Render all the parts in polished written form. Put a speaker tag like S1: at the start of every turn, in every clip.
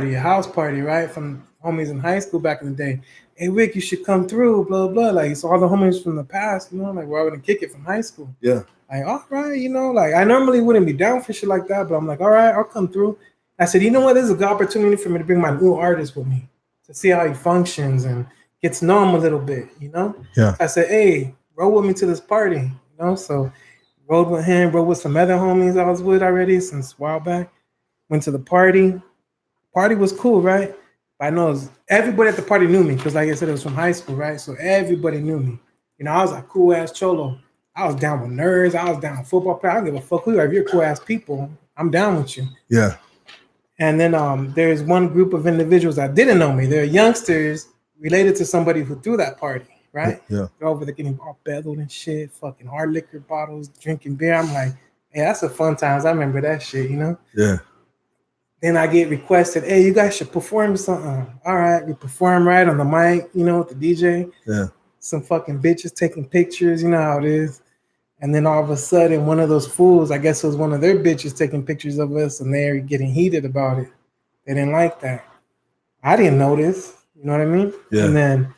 S1: a house party, right? From homies in high school back in the day. Hey, Rick, you should come through, blah, blah. Like, it's all the homies from the past, like, we're going to kick it from high school.
S2: Yeah.
S1: Like, all right, like, I normally wouldn't be down for shit like that, but I'm like, all right, I'll come through. I said, you know what? This is a good opportunity for me to bring my new artist with me to see how he functions and get to know him a little bit,
S2: Yeah.
S1: I said, hey, roll with me to this party, So rode with him, rode with some other homies I was with already since a while back. Went to the party. Party was cool, right? But I know everybody at the party knew me because, like I said, it was from high school, right? So everybody knew me. I was a cool ass cholo. I was down with nerds. I was down with football players. I don't give a fuck who you are. If you're cool ass people, I'm down with you.
S2: Yeah.
S1: And then there's one group of individuals that didn't know me. They're youngsters related to somebody who threw that party, right?
S2: Yeah.
S1: They're over there getting all beveled and shit, fucking hard liquor bottles, drinking beer. I'm like, hey, that's a fun times. I remember that shit,
S2: Yeah.
S1: Then I get requested, hey, you guys should perform something. All right, we perform right on the mic, with the DJ.
S2: Yeah.
S1: Some fucking bitches taking pictures, you know how it is. And then all of a sudden, one of those fools, I guess it was one of their bitches taking pictures of us, and they're getting heated about it. They didn't like that. I didn't notice, you know what I mean?
S2: Yeah.
S1: And then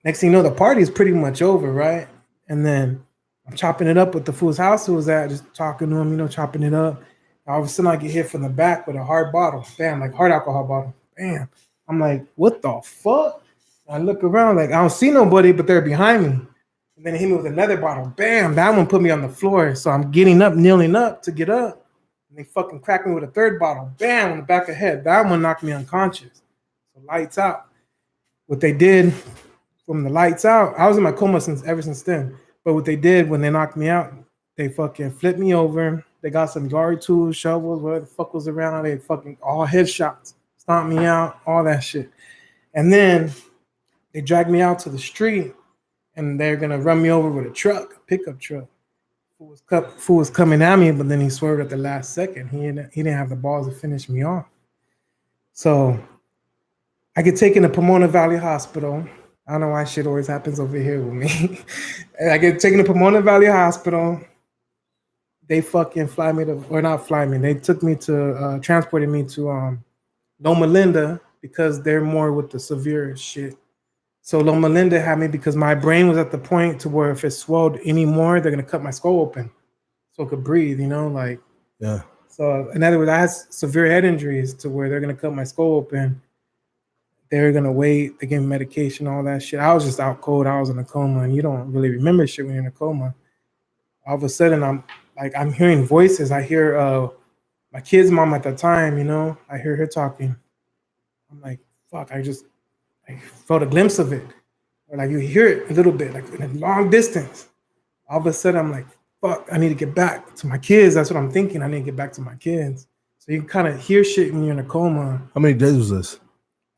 S1: next thing you know, the party is pretty much over, right? And then I'm chopping it up with the fool's house who was at, just talking to him, chopping it up. All of a sudden, I get hit from the back with a hard bottle. Bam, like hard alcohol bottle. Bam. I'm like, what the fuck? I look around, like, I don't see nobody, but they're behind me. And then he hit me with another bottle. Bam, that one put me on the floor. So I'm getting up, kneeling up to get up. And they fucking cracked me with a third bottle. Bam, on the back of the head. That one knocked me unconscious. So lights out. What they did from the lights out, I was in my coma ever since then. But what they did when they knocked me out, they fucking flipped me over. They got some yard tools, shovels, whatever the fuck was around. They fucking all headshots, stomped me out, all that shit. And then they dragged me out to the street, and they're gonna run me over with a truck, a pickup truck. Fool was coming at me, but then he swerved at the last second. He didn't have the balls to finish me off. So I get taken to Pomona Valley Hospital. I don't know why shit always happens over here with me. I get taken to Pomona Valley Hospital. They fucking they took me to, transported me to Loma Linda because they're more with the severe shit. So Loma Linda had me because my brain was at the point to where if it swelled anymore, they're going to cut my skull open so it could breathe,
S2: Yeah.
S1: So in other words, I had severe head injuries to where they're going to cut my skull open. They're going to wait. They gave me medication, all that shit. I was just out cold. I was in a coma, and you don't really remember shit when you're in a coma. All of a sudden, I'm hearing voices. I hear my kid's mom at the time, I hear her talking. I'm like, fuck, I felt a glimpse of it. Or like you hear it a little bit, like in a long distance. All of a sudden, I'm like, fuck, I need to get back to my kids. That's what I'm thinking. I need to get back to my kids. So you can kind of hear shit when you're in a coma.
S2: How many days was this?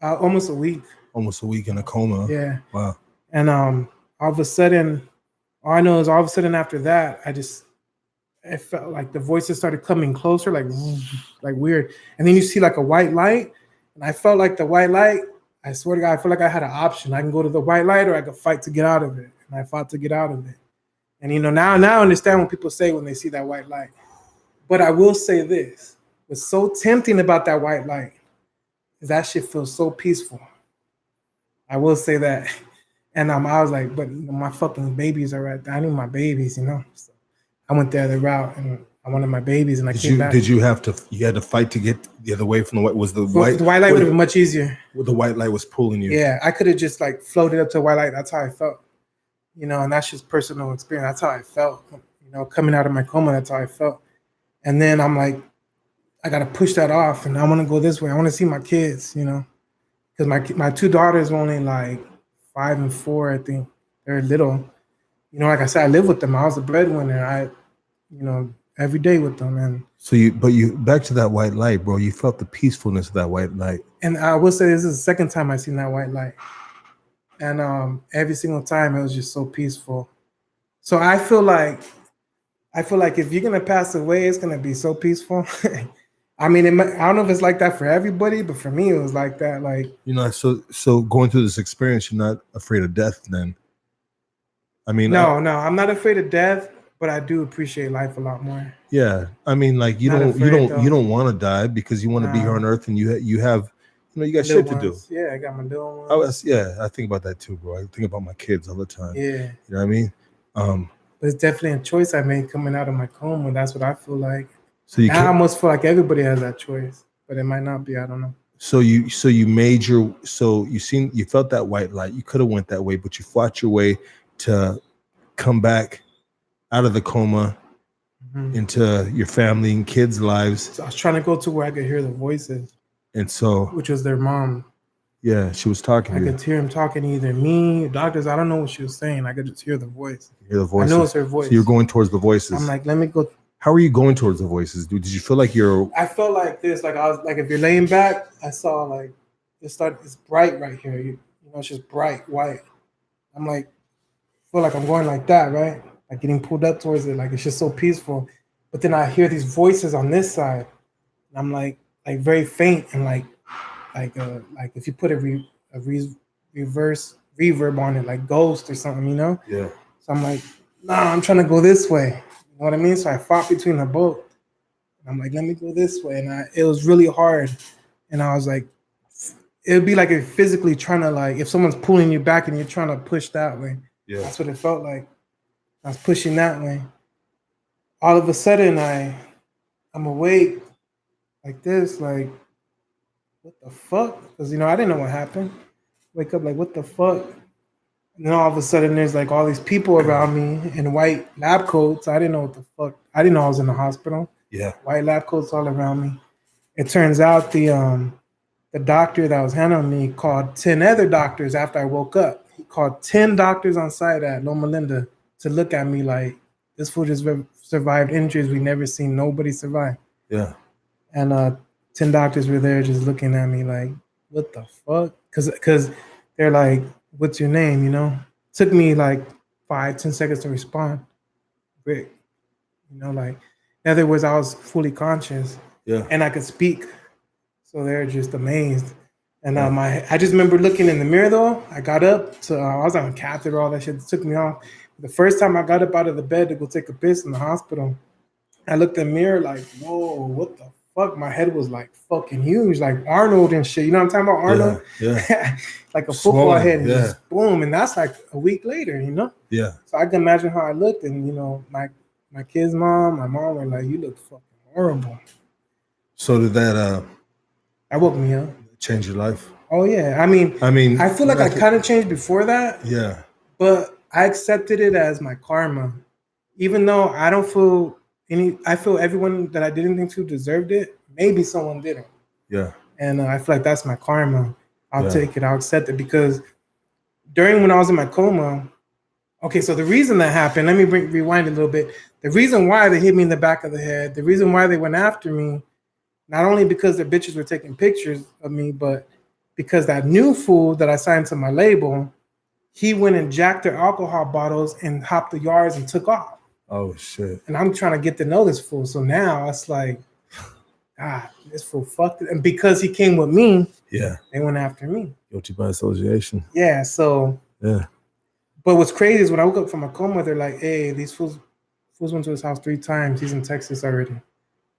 S1: Almost a week.
S2: Almost a week in a coma.
S1: Yeah.
S2: Wow.
S1: And all of a sudden, all I know is all of a sudden after that, it felt like the voices started coming closer, like weird. And then you see like a white light. And I felt like the white light, I swear to God, I feel like I had an option. I can go to the white light or I could fight to get out of it. And I fought to get out of it. And now I understand what people say when they see that white light. But I will say this. What's so tempting about that white light is that shit feels so peaceful. I will say that. And I was like, but my fucking babies are right there. I need my babies, So I went the other route and I wanted my babies and I came back.
S2: You had to fight to get the other way from the white? Was the
S1: white light would have been much easier.
S2: The white light was pulling you.
S1: Yeah, I could have just like floated up to a white light. That's how I felt. And that's just personal experience. That's how I felt. Coming out of my coma, that's how I felt. And then I'm like, I got to push that off and I want to go this way. I want to see my kids, because my two daughters were only like 5 and 4, I think. They're little. Like I said, I live with them. I was a breadwinner. Every day with them. And
S2: so you back to that white light, bro. You felt the peacefulness of that white light.
S1: And I will say this is the second time I seen that white light. And every single time it was just so peaceful. So I feel like if you're gonna pass away, it's gonna be so peaceful. I mean, I don't know if it's like that for everybody, but for me, it was like that. Like,
S2: so going through this experience, you're not afraid of death, then? I mean,
S1: no, I'm not afraid of death, but I do appreciate life a lot more.
S2: Yeah, I mean, like you don't want to die because you want to be here on Earth, and you have you got
S1: Little
S2: shit to do.
S1: ones. Yeah, I got my little ones.
S2: I think about that too, bro. I think about my kids all the time.
S1: Yeah.
S2: You know what I mean?
S1: But it's definitely a choice I made coming out of my coma. That's what I feel like.
S2: So you
S1: I almost feel like everybody has that choice, but it might not be. I don't know.
S2: So you made your, so you felt that white light. You could have went that way, but you fought your way to come back out of the coma into your family and kids' lives.
S1: So I was trying to go to where I could hear the voices,
S2: and so
S1: which was their mom.
S2: Yeah, she was talking.
S1: I could hear him talking to either me, doctors. I don't know what she was saying. I could just hear the voice.
S2: Hear the voice.
S1: I know it's her voice.
S2: So you're going towards the voices.
S1: I'm like, let me go.
S2: How are you going towards the voices, dude? Did you feel like you're?
S1: I felt like this. Like I was like, if you're laying back, I saw like it's bright right here. You know, it's just bright white. I'm like, feel like I'm going like that, right? Like getting pulled up towards it. Like it's just so peaceful. But then I hear these voices on this side, and I'm like very faint and like if you put a reverse reverb on it, like Ghost or something, you know?
S2: Yeah.
S1: So I'm like, nah, I'm trying to go this way. You know what I mean? So I fought between the both. And I'm like, let me go this way. And it was really hard. And I was like, it would be like if physically trying to, like, if someone's pulling you back and you're trying to push that way.
S2: Yeah.
S1: That's what it felt like. I was pushing that way. All of a sudden, I'm awake like this, like, what the fuck? Because, you know, I didn't know what happened. Wake up like, what the fuck? And then all of a sudden, there's like all these people around me in white lab coats. I didn't know what the fuck. I didn't know I was in the hospital.
S2: Yeah.
S1: White lab coats all around me. It turns out the doctor that was handling me called 10 other doctors after I woke up. He called 10 doctors on site at Loma Linda to look at me like, this fool just survived injuries we never seen nobody survive.
S2: Yeah.
S1: And 10 doctors were there just looking at me like, what the fuck? Because they're like, what's your name, you know? Took me like 5-10 seconds to respond. Rick. You know, like, in other words, I was fully conscious.
S2: Yeah.
S1: And I could speak. So they're just amazed. And I just remember looking in the mirror though. I got up, so I was on a catheter, all that shit took me off. The first time I got up out of the bed to go take a piss in the hospital, I looked in the mirror like, whoa, what the fuck? My head was like fucking huge, like Arnold and shit. You know what I'm talking about, Arnold?
S2: Yeah.
S1: Like a football head, and
S2: yeah.
S1: just boom. And that's like a week later, you know?
S2: Yeah.
S1: So I can imagine how I looked. And, you know, my kid's mom, my mom were like, you look fucking horrible.
S2: So did that
S1: that woke me up.
S2: Change your life?
S1: Oh yeah. I mean, I feel like I kind of changed before that.
S2: Yeah.
S1: But I accepted it as my karma. Even though I don't feel I feel everyone that I did anything to deserved it. Maybe someone didn't.
S2: Yeah.
S1: And I feel like that's my karma. I'll take it. I'll accept it, because when I was in my coma, okay, so the reason that happened, let me rewind a little bit. The reason why they hit me in the back of the head, the reason why they went after me, not only because the bitches were taking pictures of me, but because that new fool that I signed to my label, he went and jacked their alcohol bottles and hopped the yards and took off.
S2: Oh, shit.
S1: And I'm trying to get to know this fool. So now it's like, God, this fool fucked it. And because he came with me, they went after me.
S2: Guilty by association.
S1: Yeah, so.
S2: Yeah.
S1: But what's crazy is when I woke up from a coma, they're like, hey, these fools went to his house 3 times. He's in Texas already.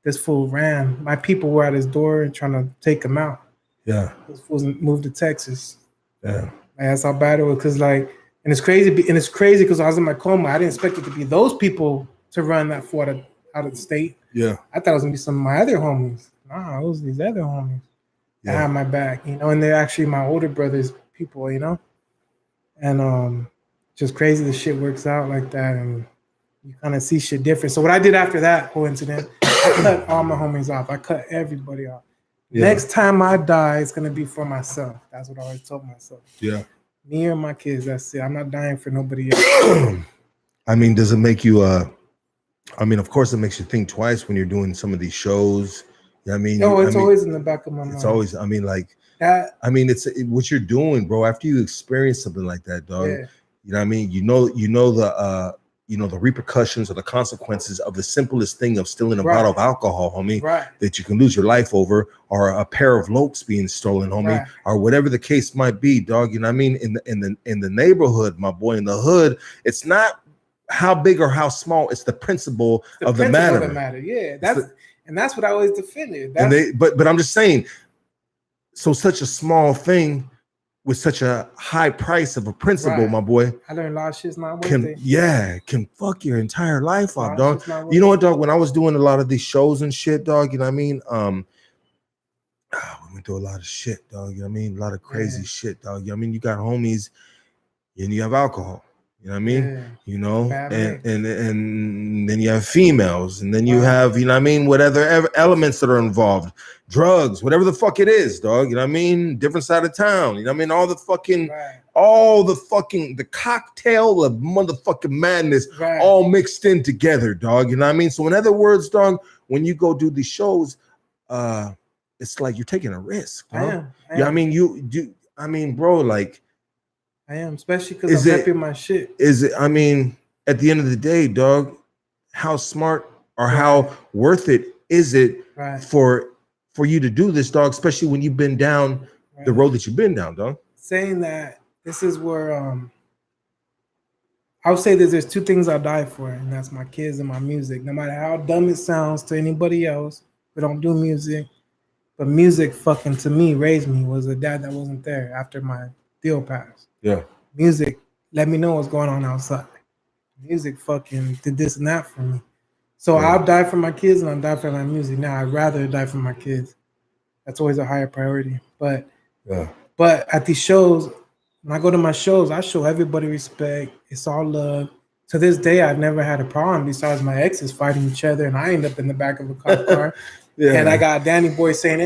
S1: This fool ran. My people were at his door trying to take him out.
S2: Yeah.
S1: Those fools moved to Texas.
S2: Yeah.
S1: Like, that's how bad it was. Because, like, and it's crazy because I was in my coma. I didn't expect it to be those people to run that fool out of the state.
S2: Yeah.
S1: I thought it was going to be some of my other homies. Nah, it was these other homies that had my back, you know, and they're actually my older brother's people, you know. And just crazy the shit works out like that, and you kind of see shit different. So what I did after that whole incident, I cut all my homies off. I cut everybody off. Yeah. Next time I die, it's going to be for myself. That's what I always told myself.
S2: Yeah.
S1: Me or my kids, that's it. I'm not dying for nobody else.
S2: I mean, does it make you, I mean, of course it makes you think twice when you're doing some of these shows. You know what I mean?
S1: No, it's always in the back of my mind.
S2: It's always, I mean, like,
S1: that,
S2: I mean, it's what you're doing, bro. After you experience something like that, dog, you know what I mean? You know the repercussions or the consequences of the simplest thing of stealing a bottle of alcohol, homie, that you can lose your life over, or a pair of Lokes being stolen, homie, or whatever the case might be, dog. You know what I mean? In the neighborhood, my boy, in the hood, it's not how big or how small, it's the principle of the matter.
S1: Yeah, that's what I always defended.
S2: But I'm just saying, So such a small thing with such a high price of a principle, my boy.
S1: I learned a lot of shit's not worth it.
S2: Yeah, can fuck your entire life off, dog. You know what, dog? When I was doing a lot of these shows and shit, dog, you know what I mean? We went through a lot of shit, dog. You know what I mean? A lot of crazy shit, dog. You know what I mean? You got homies and you have alcohol. You know what I mean?
S1: Yeah.
S2: You know, and then you have females, and then you have, you know what I mean, whatever elements that are involved, drugs, whatever the fuck it is, dog. You know what I mean? Different side of town. You know what I mean? All the fucking the cocktail of motherfucking madness all mixed in together, dog. You know what I mean? So in other words, dog, when you go do these shows, it's like you're taking a risk. Dog. I am. Yeah, I mean, you do. I mean, bro, like.
S1: I am, especially because I'm repping my shit.
S2: Is it? I mean, at the end of the day, dog, how smart or how worth it is it for you to do this, dog? Especially when you've been down the road that you've been down, dog.
S1: Saying that, this is where I would say that there's two things I die for, and that's my kids and my music. No matter how dumb it sounds to anybody else, we don't do music, but music fucking to me raised me. Was a dad that wasn't there after my deal passed.
S2: Yeah.
S1: Music let me know what's going on outside. Music fucking did this and that for me. So I'll die for my kids and I'll die for my music. Now I'd rather die for my kids. That's always a higher priority. But at these shows, when I go to my shows, I show everybody respect. It's all love. To this day, I've never had a problem besides my exes fighting each other and I end up in the back of a cop car. And I got Danny Boy saying,